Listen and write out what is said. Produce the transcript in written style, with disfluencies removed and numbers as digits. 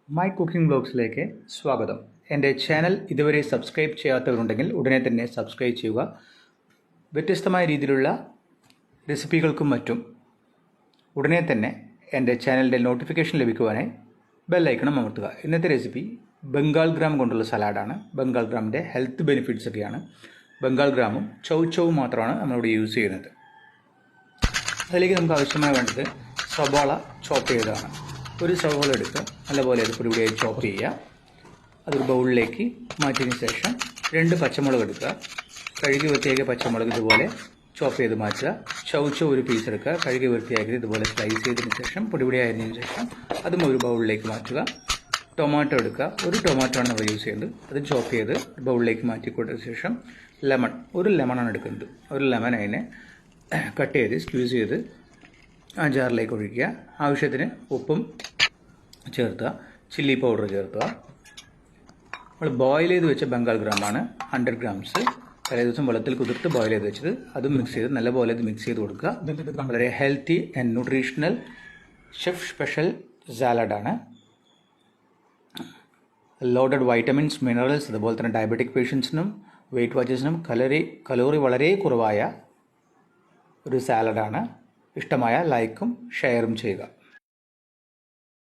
My cooking ബ്ലോഗ്സിലേക്ക് സ്വാഗതം. എൻ്റെ channel ഇതുവരെ സബ്സ്ക്രൈബ് ചെയ്യാത്തവരുണ്ടെങ്കിൽ ഉടനെ തന്നെ സബ്സ്ക്രൈബ് ചെയ്യുക. വ്യത്യസ്തമായ രീതിയിലുള്ള റെസിപ്പികൾക്കും മറ്റും ഉടനെ തന്നെ എൻ്റെ ചാനലിൻ്റെ നോട്ടിഫിക്കേഷൻ ലഭിക്കുവാനായി ബെല്ലൈക്കണം അമർത്തുക. ഇന്നത്തെ റെസിപ്പി ബംഗാൾ ഗ്രാം കൊണ്ടുള്ള സലാഡാണ്. ബംഗാൾ ഗ്രാമിൻ്റെ ഹെൽത്ത് ബെനിഫിറ്റ്സ് ഒക്കെയാണ്. ബംഗാൾ ഗ്രാമും ചൗചവും മാത്രമാണ് നമ്മളിവിടെ യൂസ് ചെയ്യുന്നത്. അതിലേക്ക് നമുക്ക് ആവശ്യമായി വേണ്ടത് സവാള ചോപ്പ് ചെയ്തതാണ്. ഒരു സവാള എടുക്കുക, നല്ലപോലെ അത് പൊടിപൊടിയായി ചോപ്പ് ചെയ്യുക. അതൊരു ബൗളിലേക്ക് മാറ്റിയതിന് ശേഷം 2 പച്ചമുളക് എടുക്കുക. കഴുകി വൃത്തിയാക്കിയ പച്ചമുളക് ഇതുപോലെ ചോപ്പ് ചെയ്ത് മാറ്റുക. ചൗചവ് ഒരു പീസ് എടുക്കുക, കഴുകി വൃത്തിയാക്കി ഇതുപോലെ സ്ലൈസ് ചെയ്തതിന് ശേഷം പൊടിപൊടിയായതിനു ശേഷം അതും ഒരു ബൗളിലേക്ക് മാറ്റുക. ടൊമാറ്റോ എടുക്കുക, ഒരു ടൊമാറ്റോ ആണ് നമ്മൾ യൂസ് ചെയ്യുന്നത്. അത് ചോപ്പ് ചെയ്ത് ബൗളിലേക്ക് മാറ്റി കൊടുത്ത ശേഷം ഒരു ലെമണാണ് എടുക്കുന്നത്. ഒരു ലെമൺ അതിനെ കട്ട് ചെയ്ത് സ്ക്വീസ് ചെയ്ത് ആ ജാറിലേക്ക് ഒഴിക്കുക. ആവശ്യത്തിന് ഉപ്പും ചേർത്തുക, ചില്ലി പൗഡർ ചേർത്തുക. നമ്മൾ ബോയിൽ ചെയ്ത് വെച്ച ബംഗാൾ ഗ്രാമാണ് 100 ഗ്രാംസ്. തലേ ദിവസം വെള്ളത്തിൽ കുതിർത്ത് ബോയിൽ ചെയ്ത് വെച്ചത്. അതും മിക്സ് ചെയ്ത് നല്ലപോലെ ഇത് മിക്സ് ചെയ്ത് കൊടുക്കുക. വളരെ healthy and nutritional chef special സാലഡാണ്. ലോഡഡ് വൈറ്റമിൻസ്, മിനറൽസ്, അതുപോലെ തന്നെ ഡയബറ്റിക് പേഷ്യൻസിനും വെയിറ്റ് വാച്ചേഴ്സിനും കലോറി വളരെ കുറവായ ഒരു സാലഡാണ്. ഇഷ്ടമായ ലൈക്കും ഷെയറും ചെയ്യുക.